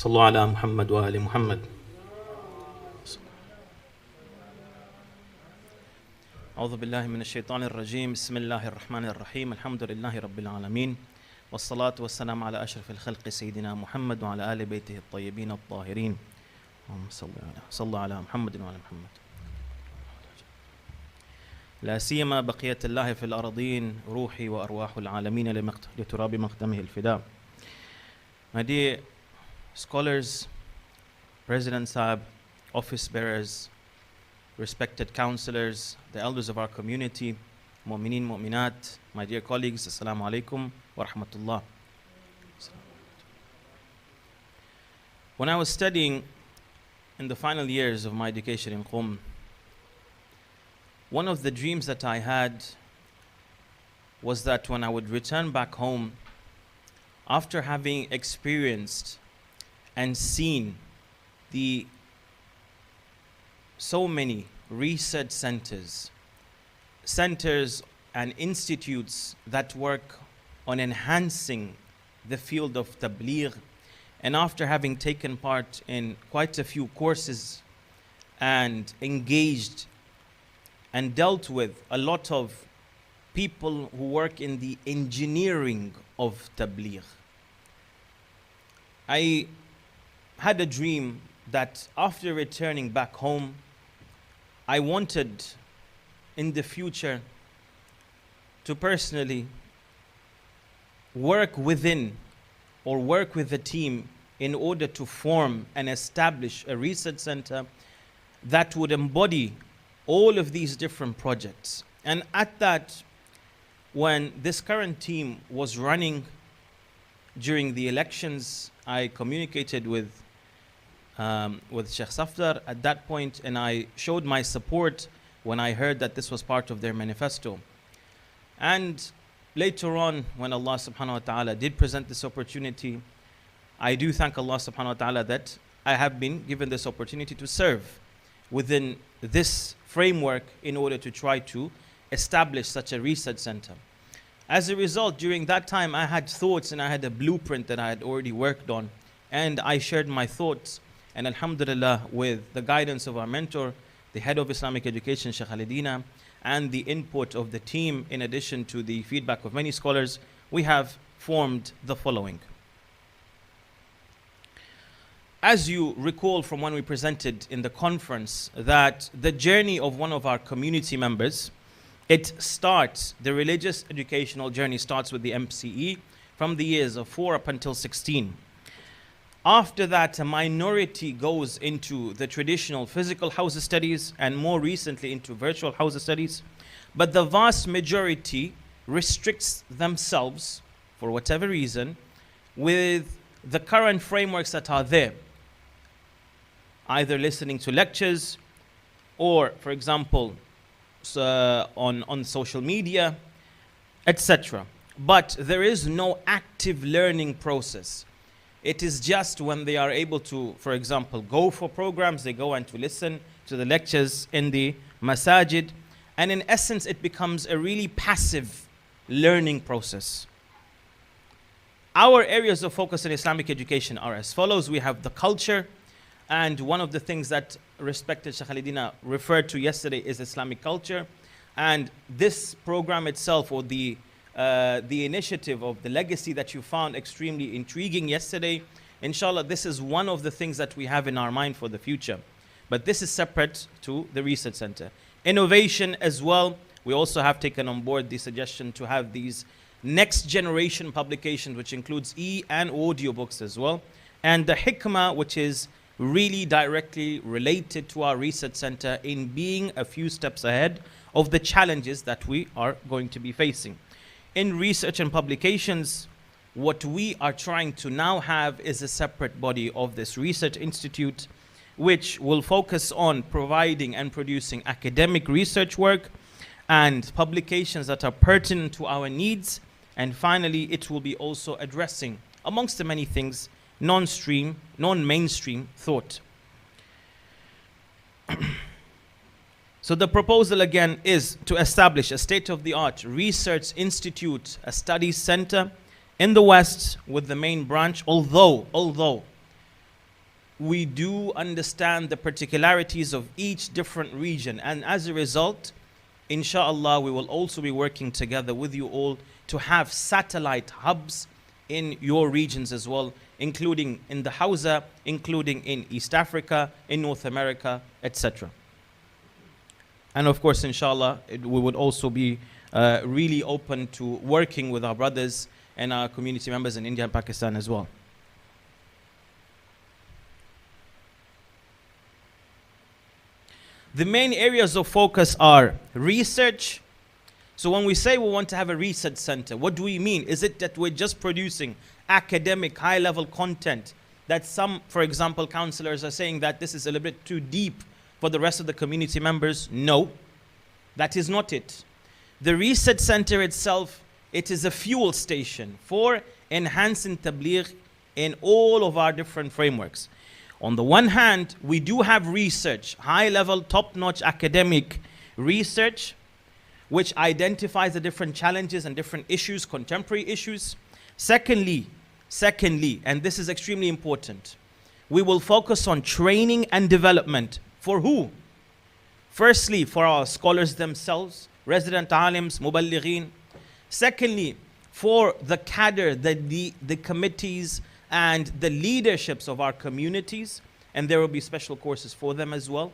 صلوا على محمد وآل محمد. أعوذ بالله من الشيطان الرجيم. بسم الله الرحمن الرحيم. الحمد لله رب العالمين، والصلاة والسلام على أشرف الخلق سيدنا محمد وعلى آل بيته الطيبين الطاهرين. صلى على محمد وعلى محمد. لا سيما بقية الله في الأرضين، روحي وأرواح العالمين لتراب مقدمه الفداء. My dear scholars, President Saab, office bearers, respected counselors, the elders of our community, mu'mineen, mu'minat, my dear colleagues, assalamu alaikum wa rahmatullah. When I was studying in the final years of my education in Qom, one of the dreams that I had was that when I would return back home, after having experienced and seen the so many research centers and institutes that work on enhancing the field of tabligh, and after having taken part in quite a few courses and engaged and dealt with a lot of people who work in the engineering of tabligh, I had a dream that after returning back home, I wanted in the future to personally work within or work with a team in order to form and establish a research center that would embody all of these different projects. And at that, when this current team was running during the elections, I communicated with Shaykh Afzal at that point, and I showed my support when I heard that this was part of their manifesto. And later on, when Allah subhanahu wa ta'ala did present this opportunity, I do thank Allah subhanahu wa ta'ala that I have been given this opportunity to serve within this framework in order to try to establish such a research center. As a result, during that time, I had thoughts and I had a blueprint that I had already worked on, and I shared my thoughts. And alhamdulillah, with the guidance of our mentor, the head of Islamic education, Shaykh Al-Adina, and the input of the team, in addition to the feedback of many scholars, we have formed the following. As you recall from when we presented in the conference, that the journey of one of our community members, the religious educational journey starts with the MCE from the years of 4 up until 16. After that, a minority goes into the traditional physical house studies and more recently into virtual house studies. But the vast majority restricts themselves, for whatever reason, with the current frameworks that are there. Either listening to lectures or, for example, on social media, etc. But there is no active learning process. It is just when they are able to, for example, go for programs, they go and to listen to the lectures in the masajid. And in essence, it becomes a really passive learning process. Our areas of focus in Islamic education are as follows. We have the culture. And one of the things that respected Shaykh Al-Adina referred to yesterday is Islamic culture. And this program itself, or the initiative of the legacy that you found extremely intriguing yesterday, inshallah, this is one of the things that we have in our mind for the future. But this is separate to the research center. Innovation as well, we also have taken on board the suggestion to have these next generation publications, which includes and audio books as well. And the hikmah, which is really directly related to our research center in being a few steps ahead of the challenges that we are going to be facing. In research and publications, what we are trying to now have is a separate body of this research institute, which will focus on providing and producing academic research work and publications that are pertinent to our needs. And finally, it will be also addressing, amongst the many things, non-mainstream thought. So the proposal again is to establish a state-of-the-art research institute, a studies center in the West with the main branch, although we do understand the particularities of each different region. And as a result, inshallah, we will also be working together with you all to have satellite hubs in your regions as well, including in the Hausa, including in East Africa, in North America, etc. And of course, inshallah, we would also be really open to working with our brothers and our community members in India and Pakistan as well. The main areas of focus are research. So when we say we want to have a research center, what do we mean? Is it that we're just producing academic, high-level content that some, for example, counselors are saying that this is a little bit too deep for the rest of the community members? No, that is not it. The research center itself, it is a fuel station for enhancing tabligh in all of our different frameworks. On the one hand, we do have research, high-level, top-notch academic research, which identifies the different challenges and different issues, contemporary issues. Secondly, and this is extremely important, we will focus on training and development. For who? Firstly, for our scholars themselves, resident alims, muballighin. Secondly, for the cadre, the committees and the leaderships of our communities, and there will be special courses for them as well,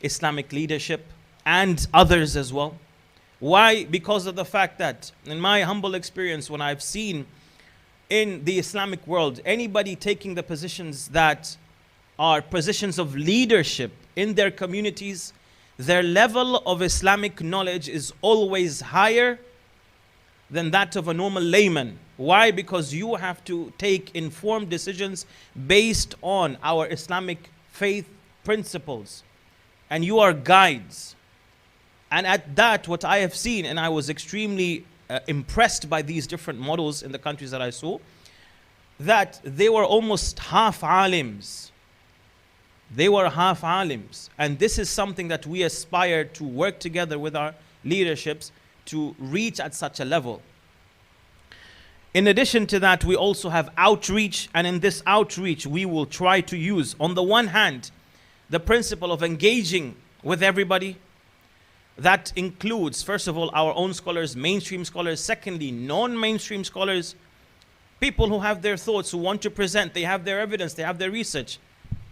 Islamic leadership and others as well. Why? Because of the fact that, in my humble experience, when I've seen in the Islamic world, anybody taking the positions that are positions of leadership in their communities, their level of Islamic knowledge is always higher than that of a normal layman. Why? Because you have to take informed decisions based on our Islamic faith principles, and you are guides. And at that, what I have seen, and I was extremely impressed by these different models in the countries that I saw, that they were almost half alims. They were half alims. And this is something that we aspire to work together with our leaderships to reach at such a level. In addition to that, we also have outreach, and in this outreach, we will try to use, on the one hand, the principle of engaging with everybody. That includes, first of all, our own scholars, mainstream scholars. Secondly, non-mainstream scholars, people who have their thoughts, who want to present, they have their evidence, they have their research.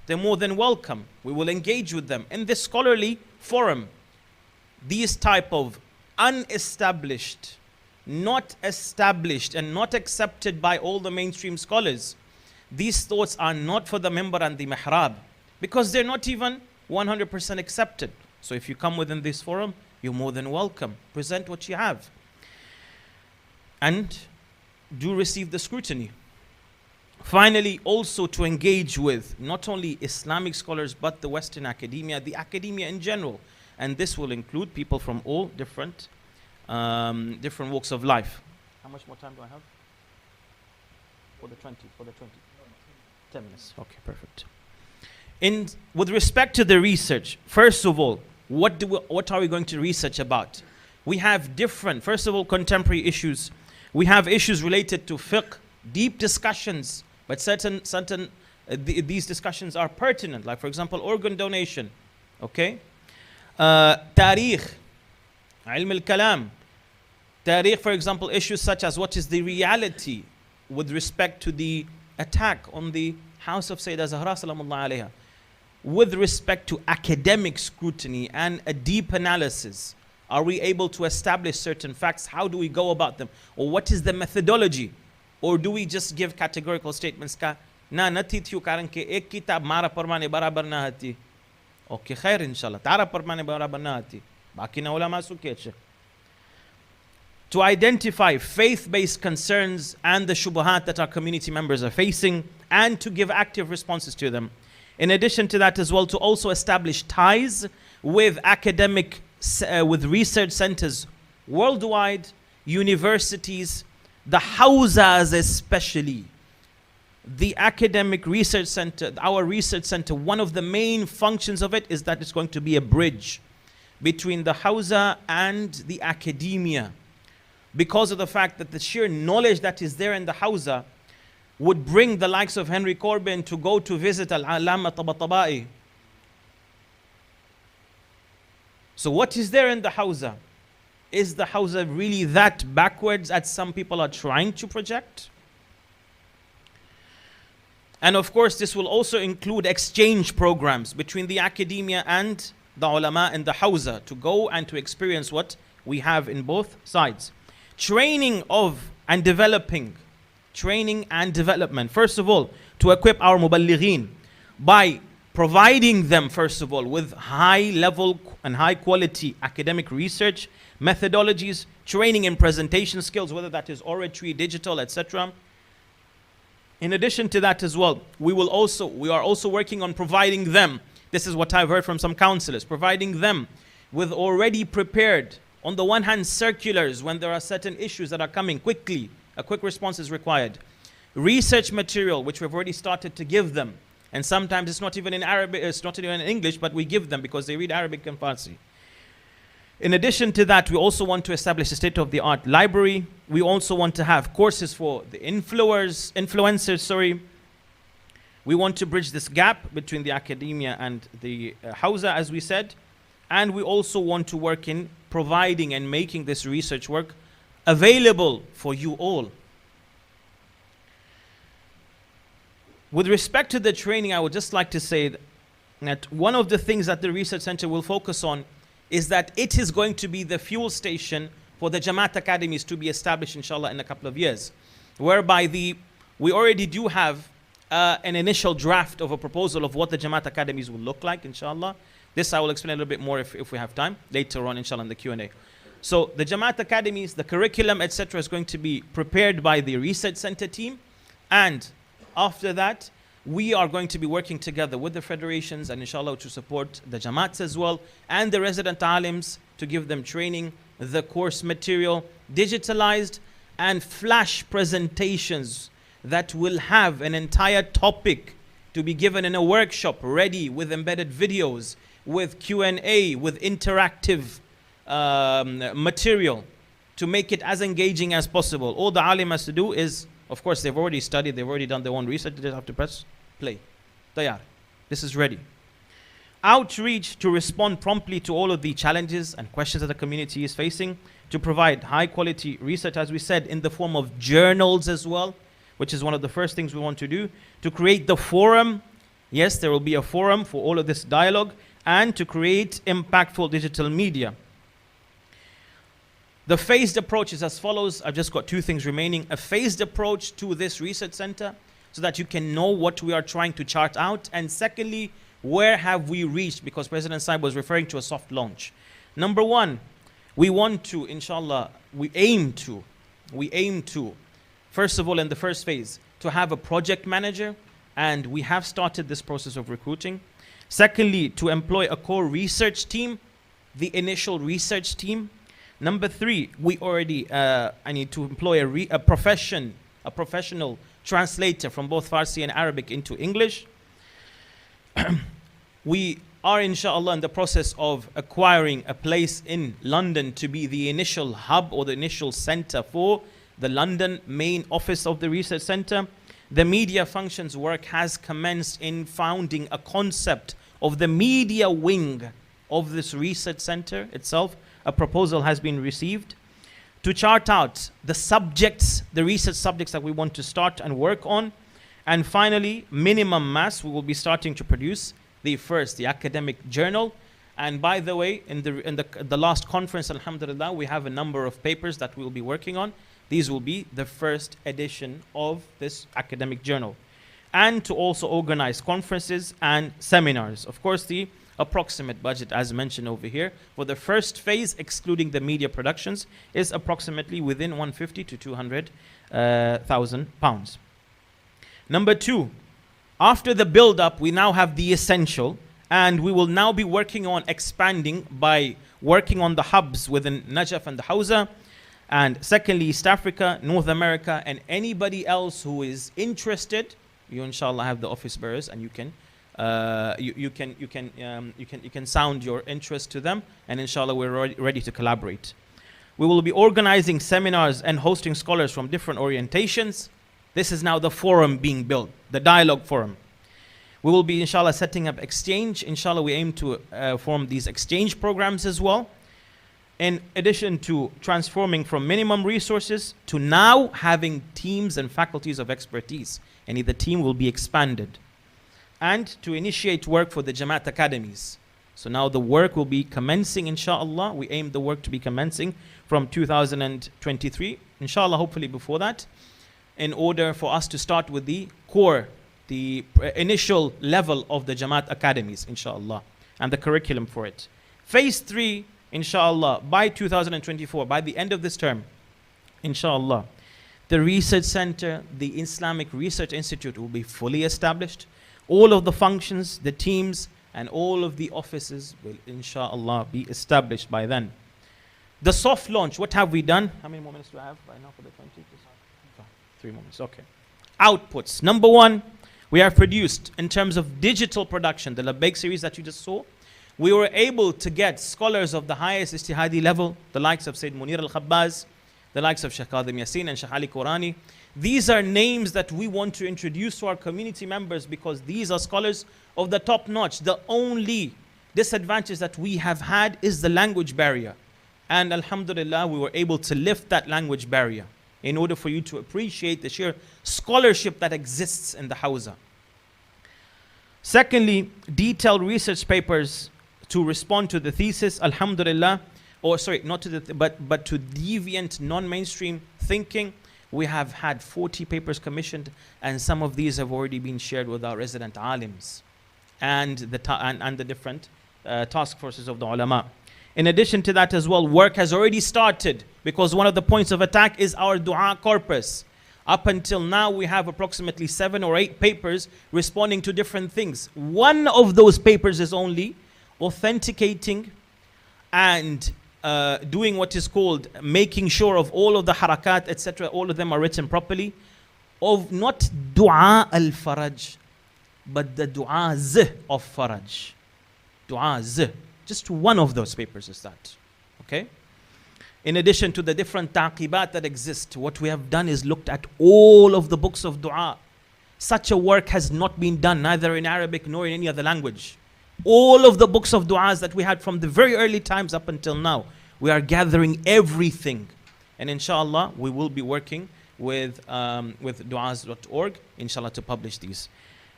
They're more than welcome. We will engage with them in this scholarly forum. These type of unestablished, not established, and not accepted by all the mainstream scholars, these thoughts are not for the member and the mihrab, because they're not even 100% accepted. So if you come within this forum, you're more than welcome. Present what you have. And do receive the scrutiny. Finally, also to engage with not only Islamic scholars, but the Western academia, the academia in general. And this will include people from all different walks of life. How much more time do I have? For the 20? 10 minutes. Okay, perfect. With respect to the research, first of all, what are we going to research about? We have different, first of all, contemporary issues. We have issues related to fiqh, deep discussions, but these discussions are pertinent, like for example, organ donation, okay? Tarikh, ilm al-kalam. Tarikh, for example, issues such as what is the reality with respect to the attack on the house of Sayyidah Zahra salamullah alayha. With respect to academic scrutiny and a deep analysis, are we able to establish certain facts? How do we go about them? Or what is the methodology? Or do we just give categorical statements? Na nati thiyu karan ke ek kitab mara parmane barabar na hati. Okay, khair inshallah. Tara parmane barabar na hati. Baki na ulama sukeche. To identify faith-based concerns and the shubuhat that our community members are facing, and to give active responses to them. In addition to that as well, to also establish ties with with research centers worldwide, universities, the hawzas especially. The academic research center, our research center, one of the main functions of it is that it's going to be a bridge between the hawza and the academia. Because of the fact that the sheer knowledge that is there in the hawza, would bring the likes of Henry Corbin to go to visit Al-Allama Tabatabai. So what is there in the Hawza? Is the Hawza really that backwards as some people are trying to project? And of course, this will also include exchange programs between the academia and the ulama in the Hawza to go and to experience what we have in both sides. Training and development. First of all, to equip our muballighin by providing them, first of all, with high level and high quality academic research, methodologies, training in presentation skills, whether that is oratory, digital, etc. In addition to that as well, we are also working on providing them, this is what I've heard from some counselors, providing them with already prepared, on the one hand, circulars when there are certain issues that are coming quickly, a quick response is required. Research material, which we've already started to give them. And sometimes it's not even in Arabic, it's not even in English, but we give them because they read Arabic and Farsi. In addition to that, we also want to establish a state-of-the-art library. We also want to have courses for the influencers. We want to bridge this gap between the academia and the Hawza, as we said. And we also want to work in providing and making this research work available for you all. With respect to the training, I would just like to say that one of the things that the Research Center will focus on is that it is going to be the fuel station for the Jamaat academies to be established, inshallah, in a couple of years. Whereby we already do have an initial draft of a proposal of what the Jamaat academies will look like, inshallah. This I will explain a little bit more if we have time, later on, inshallah, in the Q&A. So the Jamaat academies, the curriculum, etc. is going to be prepared by the Research Center team. And after that, we are going to be working together with the federations and inshallah to support the Jamaats as well and the resident alims to give them training, the course material, digitalized and flash presentations that will have an entire topic to be given in a workshop ready with embedded videos, with Q&A, with interactive material to make it as engaging as possible. All the alim has to do is, of course, they've already studied, they've already done their own research, they just have to press play. Tayar. This is ready. Outreach to respond promptly to all of the challenges and questions that the community is facing, to provide high quality research, as we said, in the form of journals as well, which is one of the first things we want to do, to create the forum. Yes, there will be a forum for all of this dialogue, and to create impactful digital media. The phased approach is as follows. I've just got two things remaining. A phased approach to this research center so that you can know what we are trying to chart out. And secondly, where have we reached? Because President Saib was referring to a soft launch. Number one, we want to, inshallah, we aim to, first of all, in the first phase, to have a project manager. And we have started this process of recruiting. Secondly, to employ a core research team, the initial research team. Number three, we already, I need to employ a professional translator from both Farsi and Arabic into English. We are, inshallah, in the process of acquiring a place in London to be the initial hub or the initial center for the London main office of the research center. The media functions work has commenced in founding a concept of the media wing of this research center itself. A proposal has been received to chart out the subjects, the research subjects that we want to start and work on. And finally, minimum mass, we will be starting to produce the academic journal. And by the way, in the last conference, alhamdulillah, we have a number of papers that we will be working on. These will be the first edition of this academic journal. And to also organize conferences and seminars. Of course, the approximate budget, as mentioned over here, for the first phase, excluding the media productions, is approximately within 150 to 200,000 pounds. Number two, after the build-up, we now have the essential, and we will now be working on expanding by working on the hubs within Najaf and the Hawza, and secondly, East Africa, North America, and anybody else who is interested. You inshallah have the office bearers, and you can sound your interest to them, and inshallah we're ready to collaborate. We will be organizing seminars and hosting scholars from different orientations. This is now the forum being built, the dialogue forum. We will be, inshallah, setting up exchange. Inshallah, we aim to form these exchange programs as well. In addition to transforming from minimum resources to now having teams and faculties of expertise. And the team will be expanded. And to initiate work for the Jamaat academies. So now the work will be commencing, inshallah. We aim the work to be commencing from 2023. Inshallah, hopefully before that. In order for us to start with the core, the initial level of the Jamaat academies, inshallah. And the curriculum for it. Phase 3, inshallah, by 2024, by the end of this term, inshallah, the research center, the Islamic Research Institute will be fully established. All of the functions, the teams, and all of the offices will, inshallah, be established by then. The soft launch, what have we done? How many more minutes do I have right now for the 20? 3 moments, okay. Outputs. Number 1, we have produced, in terms of digital production, the Labbaik series that you just saw, we were able to get scholars of the highest ijtihadi level, the likes of Sayyid Munir al-Khabbaz, the likes of Shaykh Qadim Yassin and Shaykh Ali Qurani. These are names that we want to introduce to our community members because these are scholars of the top notch. The only disadvantage that we have had is the language barrier. And alhamdulillah, we were able to lift that language barrier in order for you to appreciate the sheer scholarship that exists in the Hawza. Secondly, detailed research papers to respond to the thesis, alhamdulillah, or sorry, not to the, but to deviant non-mainstream thinking. We have had 40 papers commissioned, and some of these have already been shared with our resident alims and the different task forces of the ulama. In addition to that as well, work has already started because one of the points of attack is our dua corpus. Up until now, we have approximately 7 or 8 papers responding to different things. One of those papers is only authenticating and doing what is called making sure of all of the harakat, etc. All of them are written properly. Of not dua al-faraj, but the du'as of faraj. Du'as. Just one of those papers is that. Okay? In addition to the different taqibat that exist, what we have done is looked at all of the books of dua. Such a work has not been done, neither in Arabic nor in any other language. All of the books of du'as that we had from the very early times up until now, we are gathering everything. And inshallah, we will be working with du'as.org, inshallah, to publish these.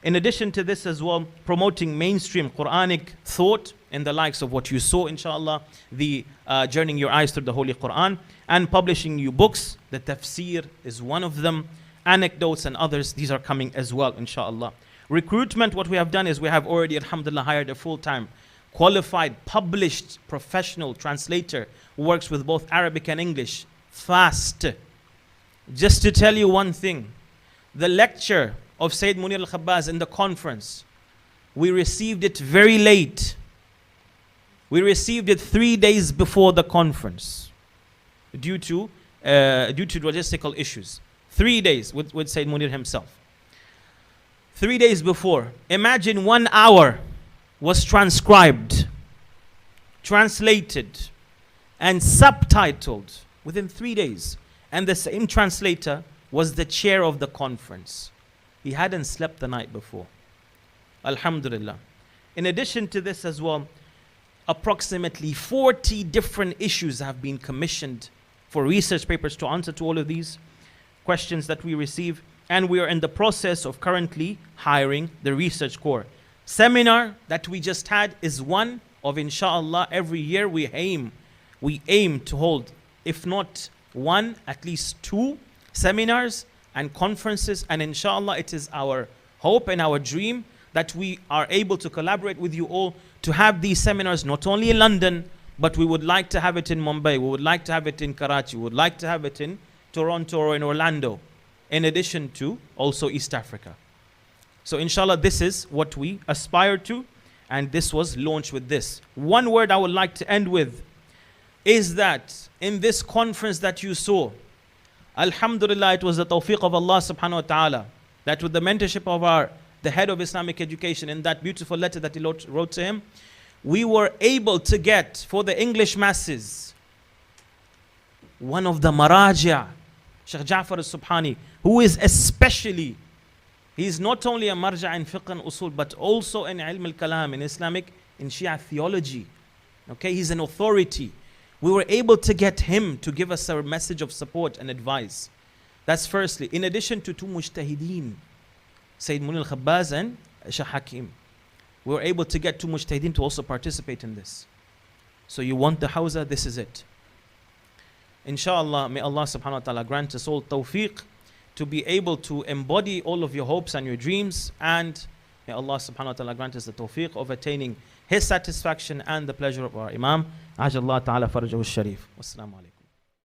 In addition to this as well, promoting mainstream Quranic thought in the likes of what you saw, inshallah, the journeying your eyes through the Holy Quran, and publishing new books. The tafsir is one of them. Anecdotes and others, these are coming as well, inshallah. Recruitment, what we have done is we have already, alhamdulillah, hired a full-time, qualified, published, professional translator who works with both Arabic and English. Fast. Just to tell you one thing, the lecture of Sayyid Munir al-Khabbaz in the conference, we received it very late. We received it 3 days before the conference due to logistical issues. 3 days with Sayyid Munir himself. 3 days before. Imagine 1 hour was transcribed, translated, and subtitled within 3 days. And the same translator was the chair of the conference. He hadn't slept the night before. Alhamdulillah. In addition to this as well, approximately 40 different issues have been commissioned for research papers to answer to all of these questions that we receive. And we are in the process of currently hiring the research core. Seminar that we just had is one of, inshallah, every year we aim to hold, if not one, at least 2 seminars and conferences, and inshallah it is our hope and our dream that we are able to collaborate with you all to have these seminars not only in London, but we would like to have it in Mumbai, we would like to have it in Karachi, we would like to have it in Toronto or in Orlando, in addition to also East Africa. So inshallah, this is what we aspire to, and this was launched with this. One word I would like to end with is that in this conference that you saw, alhamdulillah, it was the tawfiq of Allah subhanahu wa ta'ala that with the mentorship of the head of Islamic education in that beautiful letter that he wrote to him, we were able to get for the English masses one of the maraja, Shaykh Ja'far al-Subhani, who is especially, he is not only a marja in fiqh and usul, but also in ilm al-kalam, in Islamic, in Shia theology. Okay, he's an authority. We were able to get him to give us a message of support and advice. That's firstly. In addition to two mujtahideen, Sayyid Munir al-Khabbaz and Shaykh Hakim. We were able to get two mujtahideen to also participate in this. So you want the hawza, this is it. Inshallah, may Allah subhanahu wa ta'ala grant us all tawfiq to be able to embody all of your hopes and your dreams, and may Allah subhanahu wa ta'ala grant us the tawfiq of attaining His satisfaction and the pleasure of our Imam. Ajallah ta'ala farajahu sharif. Wassalamu alaikum.